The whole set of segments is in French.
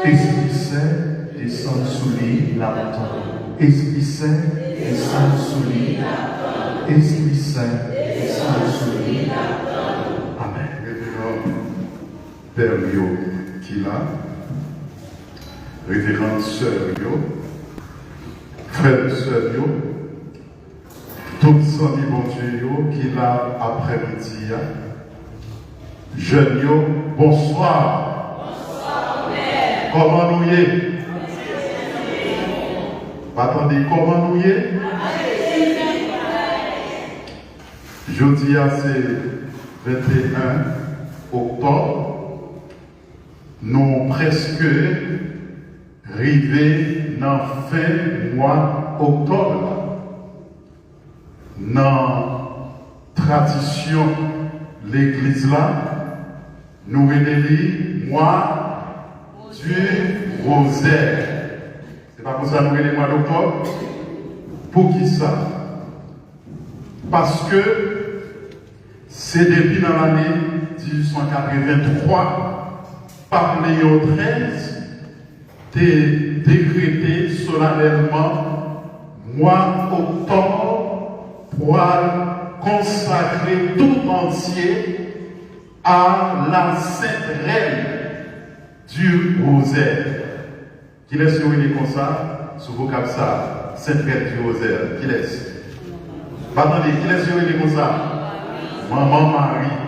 Esprit Saint, descend sous lui là-dedans. Esprit Saint, descend sous lui là-dedans. Esprit Saint, descend sous lui là-dedans. Amen. Révérend Père Yo qui l'a, révérend Sœur Yo, frère Sœur Yo, tout son bon Dieu Yo qui l'a après-midi, jeune Yo, bonsoir. Comment nous y est? Attendez, comment nous y est? Jeudi, c'est 21 octobre. Nous presque arrivés dans la fin mois octobre. Dans la tradition de l'église là, nous élevons mois du rosaire. C'est pas pour ça que nous les mois d'octobre. Pour qui ça? Parce que c'est depuis dans l'année 1883, par Léon XIII, décrété solennellement mois octobre pour consacrer tout entier à la Sainte Reine du rosaire. Qui laisse nous comme ça, sous vos cap ça, Sainte Reine du rosaire. Qui laisse? Attendez, qui laisse nous comme ça? Maman Marie.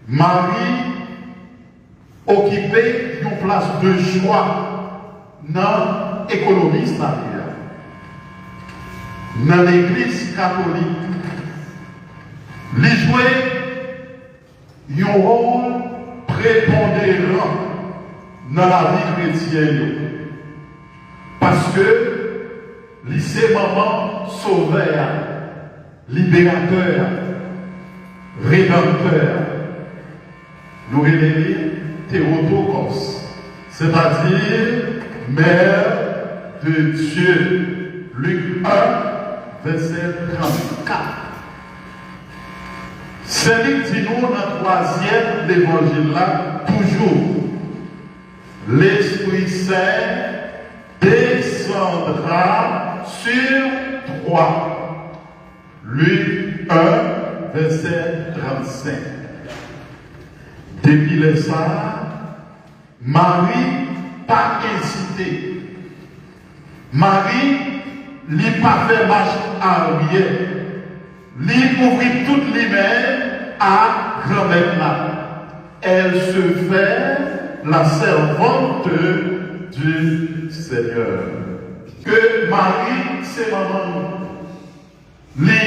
Marie occupait une place de choix dans l'économie stabilière. Dans l'église catholique, il jouait un rôle prépondérant dans la vie chrétienne. Parce que lycée maman sauveur, libérateur, rédempteur, nous révélons Théotokos, c'est-à-dire mère de Dieu. Luc 1, verset 34. C'est lui qui dit nous dans le troisième l'évangile là, toujours. L'Esprit Saint descendra sur toi. Luc 1, verset 35. Depuis le ça, Marie pas hésité. Marie n'a pas fait marche arrière. Elle ouvrit toute l'hiver à grand-mère là. Elle se fait la servante du Seigneur. Que Marie, c'est maman. Lui,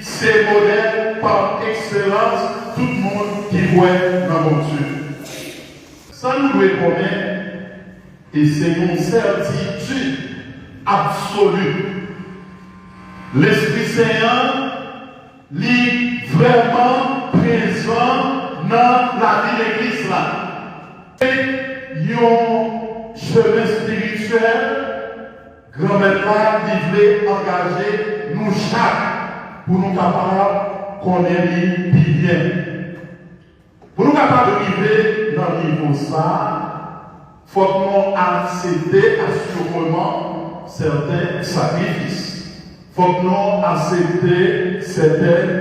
c'est modèle par excellence, tout le monde qui voit dans mon Dieu. Ça nous doit connaître, et c'est une certitude absolue. L'Esprit Saint, lui, vraiment présent dans la vie de l'Église là. Et un chemin spirituel, grand-mère là, qui voulait engager nous chaque pour nous capables qu'on ait bien. Pour nous capables d'arriver dans le niveau ça, il faut que nous acceptions assurément certains sacrifices. Il faut que nous acceptions certaines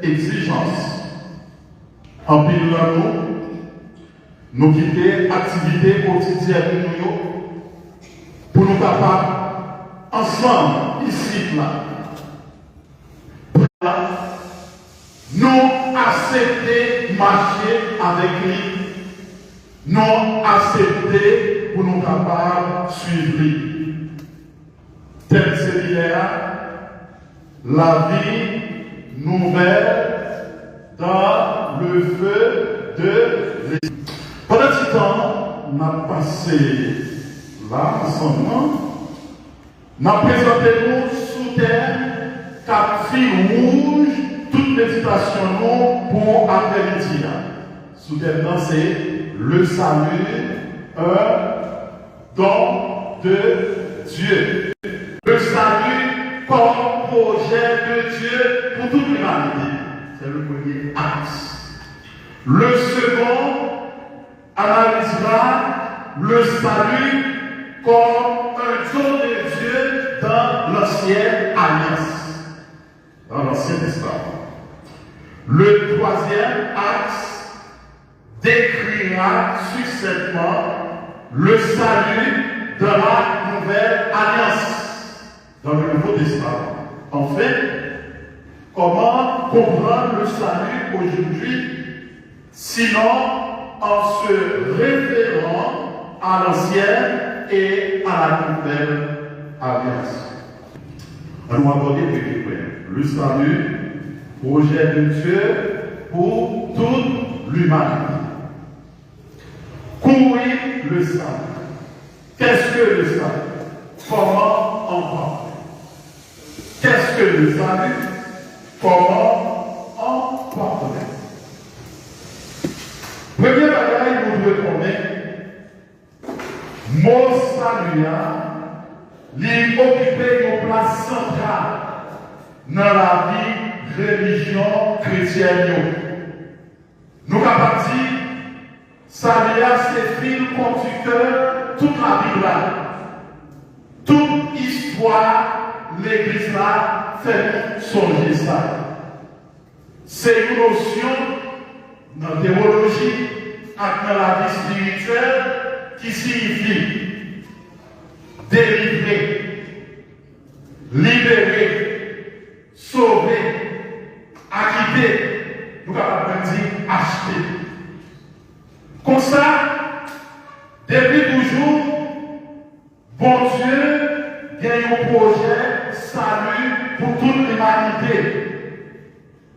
exigences. En pile là, nous quitter l'activité quotidienne de nous pour nous capables, ensemble, ici, là, nous accepter marcher avec lui, non accepter pour nous capables de suivre lui. Tel séminaire, la vie nouvelle dans le feu de l'Esprit. Pendant ce temps, on a passé là ensemble, on a présenté nous sous terre 4 fils rouges, toute méditation nous pour après-midi. Sous terre, c'est le salut, un don de Dieu. Le salut comme projet de Dieu pour toute l'humanité. C'est le premier axe. Le second analysera le salut comme un don de Dieu dans l'ancienne alliance, dans l'Ancien Testament. Le troisième axe décrira succinctement le salut de la nouvelle alliance dans le Nouveau Testament. En fait, comment comprendre le salut aujourd'hui, sinon en se référant à l'ancienne et à la nouvelle alliance. On va aborder le salut, projet de Dieu pour toute l'humanité. Courir le salut. Qu'est-ce que le salut? Comment on parle? Qu'est-ce que le salut? Comment on parle? Premier bagage, vous devez connaître, mot salut, il occupe une place centrale dans la vie religion chrétienne. Nous avons dit, salut, c'est fil conducteur toute la Bible. Toute histoire, l'Église là, fait songer ça. C'est une notion dans la théologie, dans la vie spirituelle, qui signifie délivrer, libérer, sauver, acquitter, nous avons dire acheter. Comme ça, depuis toujours, bon Dieu gagne un projet salut pour toute l'humanité.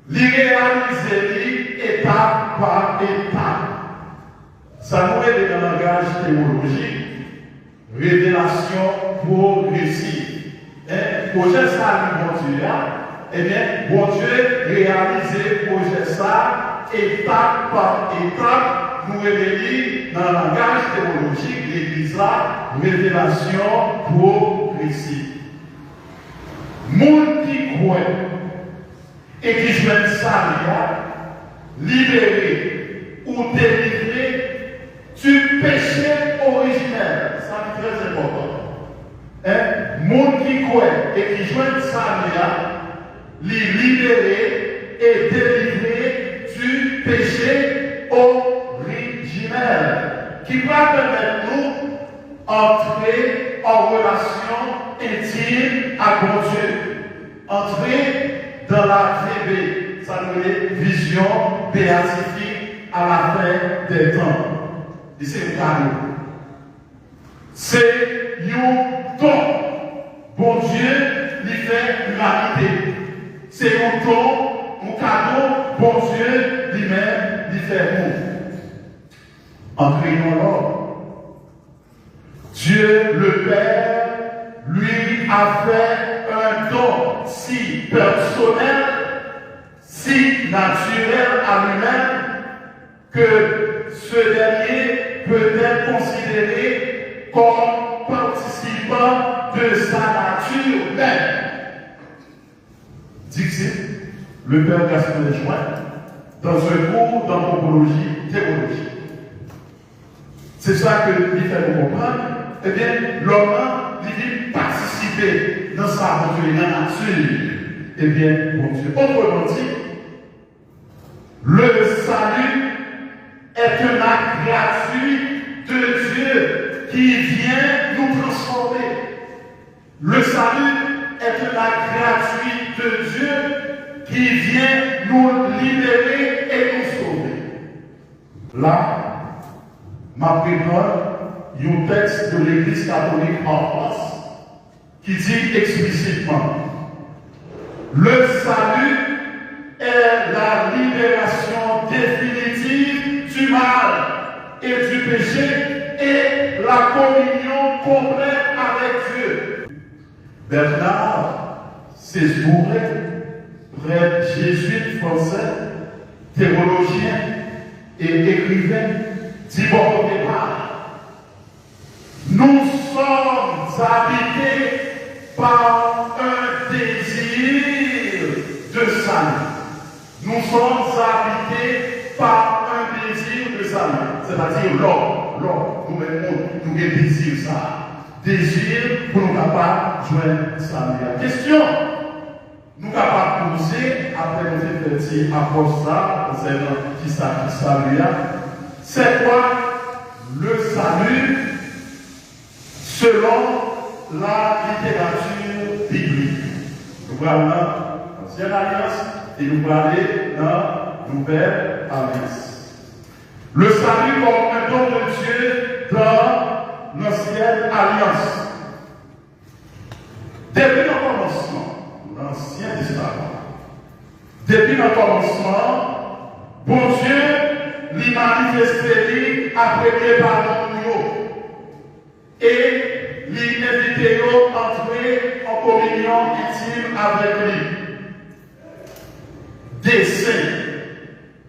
L'y réaliser étape par étape. Ça nous aide dans le langage théologique, révélation progressive. Projet salut, bon Dieu, eh bien, bon Dieu réaliser projet ça, étape par étape, nous révéler dans le langage théologique, l'Église là, révélation progressive. Monde qui croit et qui joue ça, libéré ou délivré du péché originel. Ça c'est très important. Monde qui croit et qui joue ça, libéré et délivré du péché originel. Qui va permettre nous entrer en relation intime avec mon Dieu. Entrer dans la VB, ça nous est vision béatifique à la fin des temps. Et c'est un cadeau. C'est un don. Bon Dieu lui fait l'humanité. C'est un don, un cadeau, bon Dieu lui-même lui fait nous. En priant l'homme. Dieu le Père lui a fait un don si personnel, si naturel à lui-même, que ce dernier peut être considéré comme participant de sa nature même. Dixit, le Père Gaston Desjoints, dans un cours d'anthropologie théologique. C'est ça que lui fait nous comprendre. Eh bien, l'homme, il vient participer dans sa nature. Eh bien, mon Dieu. Autrement dit, le salut est un acte gratuit de Dieu qui vient nous transformer. Le salut est un acte gratuit de Dieu qui vient nous libérer et nous sauver. Là, ma prévoit un texte de l'Église catholique en France qui dit explicitement: le salut est la libération définitive du mal et du péché et la communion complète avec Dieu. Bernard Sesbouret, prêtre jésuite français, théologien et écrivain, dit bon au départ: nous sommes habités par un désir de salut. Nous sommes habités par un désir de salut. C'est-à-dire l'homme, nous avons désir ça. Désir pour nous capables de joindre salut. Question, nous capables de poser, après nous petit approche ça, concernant qui salut, c'est quoi le salut selon la littérature biblique? Nous allons dans l'Ancienne Alliance et nous allons aller dans la Nouvelle Alliance. Le salut comme un don de Dieu dans l'Ancienne Alliance. Depuis le commencement, l'Ancien Testament, depuis le commencement, bon Dieu lui manifesté après les parents et lui invité à entrer en communion intime avec lui. Dessein,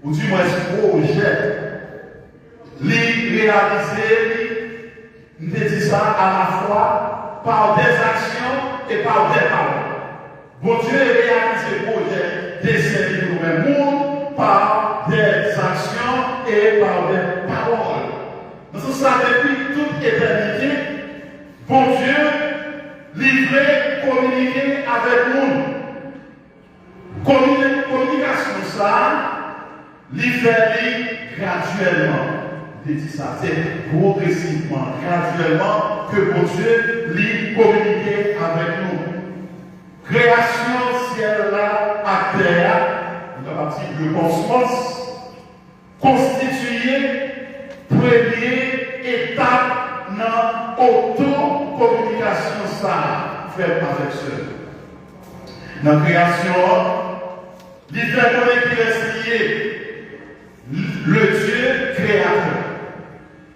ou du moins projet, lui réalisé, nous dit ça à la fois par des actions et par des paroles. Bon Dieu réalise le projet dessein de nous-mêmes par des actions et par des paroles. Parce que ça, depuis toute éternité, bon Dieu livré, communiqué avec nous. Communication, ça, livré graduellement. Je dis ça, c'est progressivement, graduellement que bon Dieu lui communiqué avec nous. Création ciel-là à terre, à partir du cosmos, constitué première étape dans l'auto-communication ça fait avec ceux. Dans la création, l'idée qui reste lié, le Dieu créateur.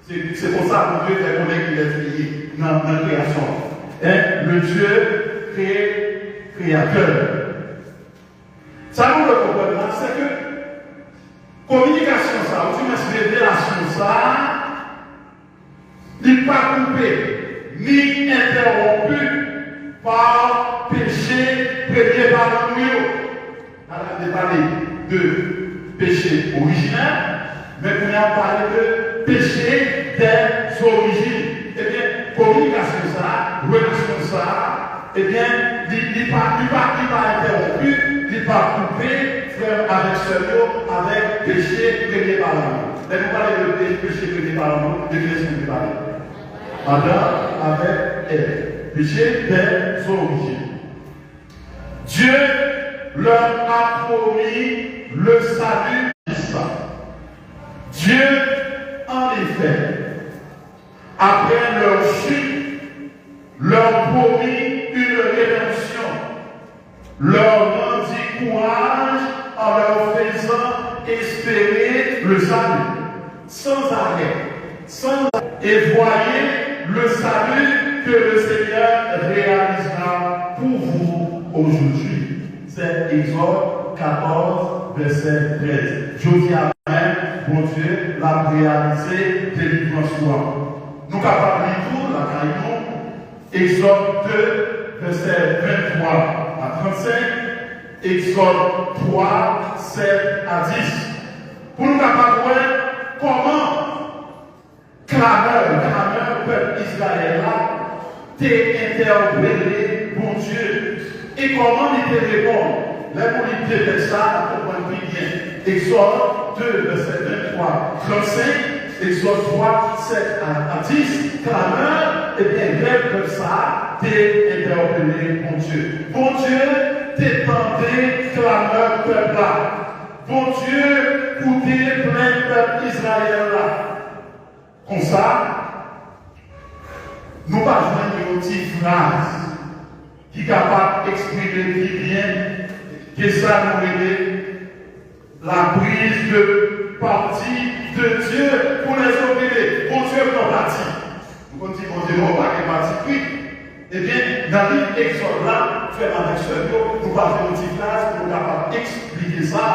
C'est pour ça que Dieu fait qui reste lié dans la création. Le Dieu créateur. Ça nous le comprenons, c'est que communication ça, ou tu révélation ça, n'est pas coupé, ni interrompu par péché premier par nous. On a parlé de péché originel, mais on a parlé de péché des origines. Eh bien, communication ça, relation ça, eh bien, il n'est pas interrompu, il n'est pas coupé, frère, avec ce mot, avec péché premier par nous. Et vous parlez de péché premier par nous, de qui est-ce que vous parlez? Adam avec Ève. Péché des origines. Dieu leur a promis le salut d'Israël. Dieu, en effet, après leur chute, leur promis une rédemption, leur rendit courage en leur faisant espérer le salut, sans arrêt, et voyez le salut que le Seigneur réalisera pour vous aujourd'hui. C'est Exode 14, verset 13. Je dis Amen, mon Dieu l'a réalisé, délivrance toi. Nous capables de lire la caillou, Exode 2, verset 23 à 35, Exode 3, 7 à 10. Pour nous capables de voir comment clameur, peuple Israël t'es interpellé pour Dieu. Et comment il te répond? La politique de ça, on comprend bien. Exode 2, verset 23, 35, Exode 3, 7 à 10, clameur, et bien, grève comme ça, t'es interpellé pour Dieu. Bon Dieu, t'étendé, clameur, peuple là. Bon Dieu, coûté, plein peuple Israël là, comme ça, nous ne pas une petite phrase qui est capable d'exprimer qui bien, que ça nous aide la prise de parti de Dieu pour les opprimés. Bon Dieu prend parti. Nous disons, bon Dieu, on va pas parti pris. Eh bien, dans l'exode là, fait avec ce mot, nous allons faire une petite phrase pour nous capable d'expliquer ça,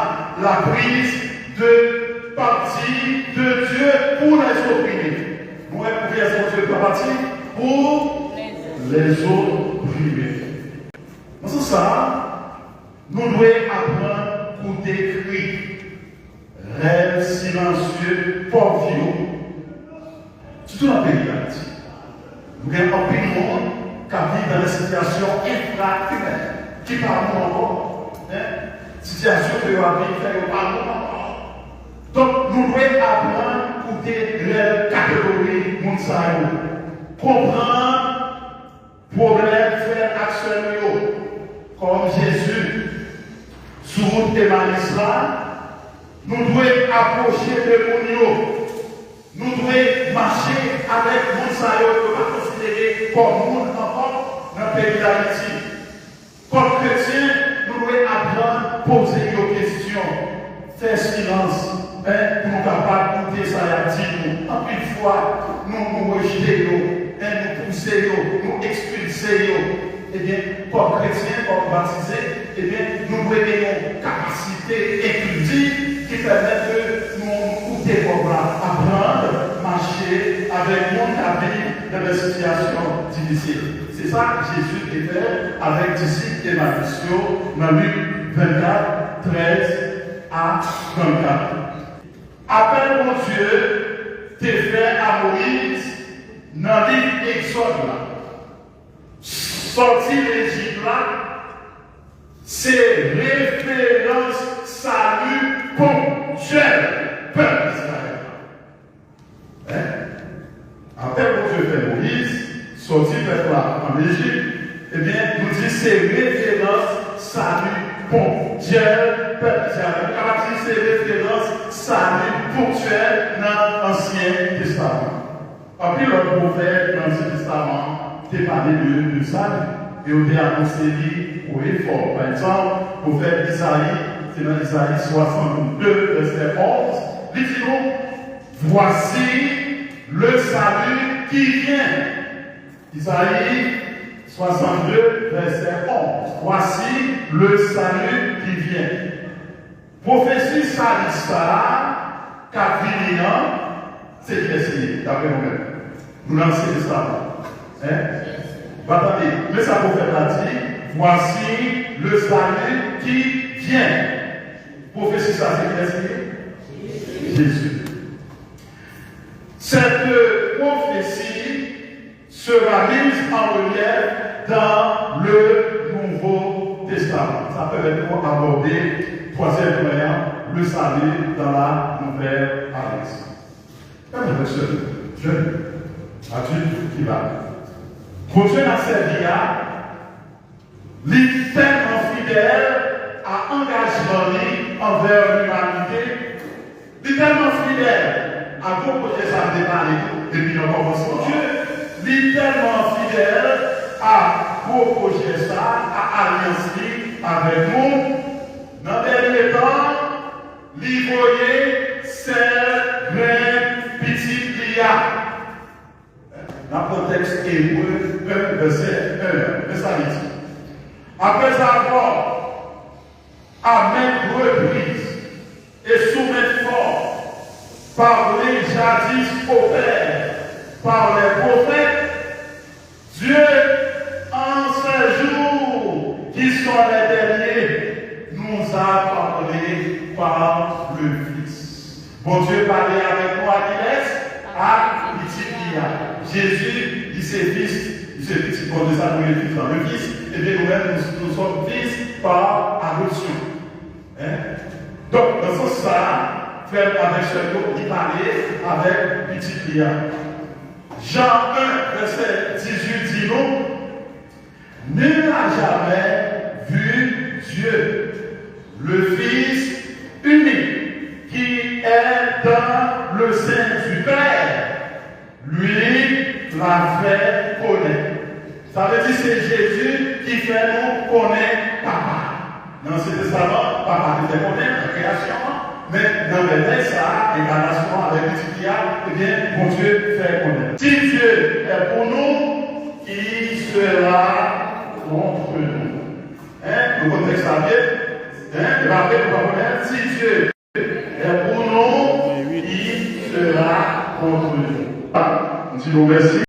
la prise de parti de Dieu pour les opprimés. Nous allons dire son Dieu prend parti pour les opprimés. C'est ça, nous devons apprendre pour décrire rêve silencieux, pauvre vieux. Surtout dans le pays d'Haïti. Nous avons un pays de monde qui vit dans des situations infra-humaines, qui parlent encore. Situation que nous avons fait, nous parlons encore. Donc, nous devons apprendre pour décrire catégorie Mounsaïo. Comprendre problème, faire action, comme Jésus, sous route Emmaüs, nous devons approcher de monde. Nous devons marcher avec monde que nous considérer comme monde encore dans le pays d'Haïti. Comme chrétiens, nous devons apprendre à poser des questions, faire silence, pour nous capables d'écouter ça et à dire. En une fois, nous rejeter, nous pousser, nous expulser. Eh bien, comme chrétiens, comme baptisés, eh bien, nous devons avoir une capacité inclusive qui permet de nous écouter comme là, apprendre, marcher avec mon vie dans des situations difficiles. C'est ça que Jésus fait avec disciples Emmaüs dans Luc 24, 13 à 24. Appel mon Dieu, t'es fait à Moïse dans le livre Exode. Sorti l'Égypte là, c'est référence salut ponctuel peuple Israël. Après que Dieu fait Moïse, sorti peuple là en Égypte, eh bien, nous dit c'est référence salut ponctuel peuple Israël. Car c'est référence salut ponctuel dans l'Ancien Testament. Après le prophète dans l'Ancien Testament, t'es parlé de salut et on t'a annoncé au effort. Par exemple, le prophète Isaïe, c'est dans Isaïe 62, verset 11, il dit donc, voici le salut qui vient. Isaïe 62, verset 11. Voici le salut qui vient. Prophétie salissa, Capillian, c'est qui est signé, d'après nous-mêmes. Nous l'Ancien Testament. Attendez, mais ça prophète a dit, voici le salut qui vient. Prophétie ça, c'est qui est signé? Jésus. Cette prophétie sera mise en relief dans le Nouveau Testament. Ça permet de aborder, troisième point, le salut dans la Nouvelle Alliance. Comme je jeune adulte qui va. Pour Dieu n'a servi à tellement fidèle à engagement envers l'humanité, tellement fidèle à proposer sa démarche depuis le commencement de Dieu, tellement fidèle à proposer ça, à alliancer avec nous. Dans le dernier temps, l'Ivoyer, c'est le petit Lia. Dans le contexte hébreu, 1 verset 1, ça dit. Après avoir à maintes reprises et sous maintes formes parlé jadis au Père par les prophètes, Dieu, en ces jours qui sont les derniers, nous a parlé par le Fils. Bon Dieu parlait avec moi qui laisse à Itilia. Jésus, il s'est fils, il s'est petit pour nous appeler fils dans le fils, et bien nous-mêmes, nous sommes fils par adoption. Donc, dans ce sens, frère avec ce mot, il parlait avec petit Lia. Jean 1, verset 18 dit nous, nul n'a jamais vu Dieu, le Fils unique, qui est dans le sein du Père, lui l'a fait connaître. Ça veut dire que c'est Jésus qui fait nous connaître Papa. Dans l'Ancien Testament, Papa nous fait connaître la création, mais dans les textes, ça, l'incarnation avec le eh bien, mon Dieu fait connaître. Si Dieu est pour nous, qui sera contre nous? Le contexte à bien, rappelez-vous, si Dieu est pour nous, qui sera contre nous? Nous disons merci.